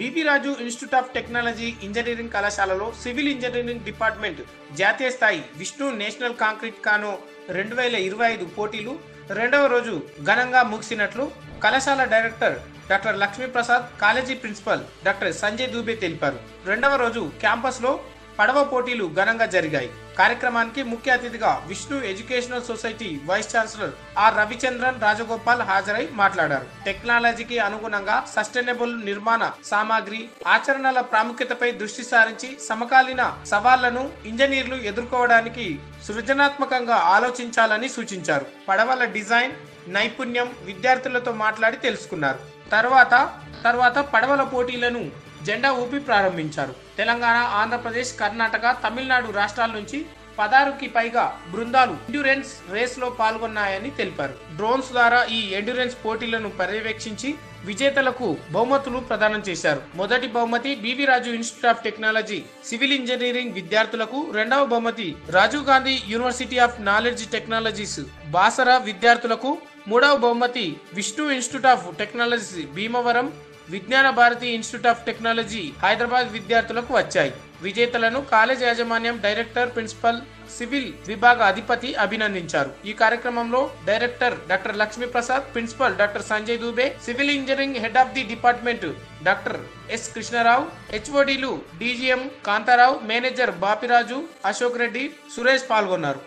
BB Raju institute of technology engineering కళాశాలలో civil engineering department జాతీయ స్థాయి విష్ణు నేషనల్ కాంక్రీట్ కానో 2025 పోటీలు రెండవ రోజు ఘనంగా ముగిసినట్లు కళాశాల director doctor Lakshmi Prasad, college principal doctor Sanjay Dubey తెలిపారు. రెండవ రోజు క్యాంపస్లో పడవ పోటీలు ఘనంగా జరిగాయి. కార్యక్రమానికి ముఖ్య అతిథిగా Vishnu educational society vice chancellor R Ravichandran Rajagopal హాజరై మాట్లాడారు. టెక్నాలజీకి అనుగుణంగా సస్టైనబుల్ నిర్మాణ సామాగ్రి ఆచరణల ప్రాముఖ్యతపై దృష్టి సారించి సమకాలీన సవాళ్లను ఇంజనీర్లు ఎదుర్కోవడానికి సృజనాత్మకంగా ఆలోచించాలని సూచించారు. పడవల డిజైన్ నైపుణ్యం విద్యార్థులతో మాట్లాడి తెలుసుకున్నారు. తర్వాత పడవల పోటీలను జెండా ఊపి ప్రారంభించారు. తెలంగాణ, ఆంధ్రప్రదేశ్, కర్ణాటక, తమిళనాడు రాష్ట్రాల నుంచి 16కి పైగా బృందాలు ఎండ్యూరెన్స్ రేస్ లో పాల్గొన్నాయని తెలిపారు. డ్రోన్స్ ద్వారా ఈ ఎండ్యూరెన్స్ పోటీలను పర్యవేక్షించి విజేతలకు బహుమతులు ప్రదానం చేశారు. మొదటి బహుమతి BV Raju institute of technology civil engineering విద్యార్థులకు, రెండవ బహుమతి Rajiv Gandhi university of knowledge technologies Basara విద్యార్థులకు, మూడవ బహుమతి Vishnu institute of technology Bhimavaram, Vignana Bharati institute of technology Hyderabad విద్యార్థులకు వచ్చాయి. విజేతలను కాలేజ్ యాజమాన్యం, డైరెక్టర్, ప్రిన్సిపల్, సివిల్ విభాగ అధిపతి అభినందించారు. ఈ కార్యక్రమంలో director doctor Lakshmi Prasad, principal doctor Sanjay Dubey, civil engineering head of the department doctor S Krishnarao, హెచ్ఓడిలు డీజీఎం కాంతారావు, మేనేజర్ బాపిరాజు, అశోక్ రెడ్డి, సురేష్ పాల్గొన్నారు.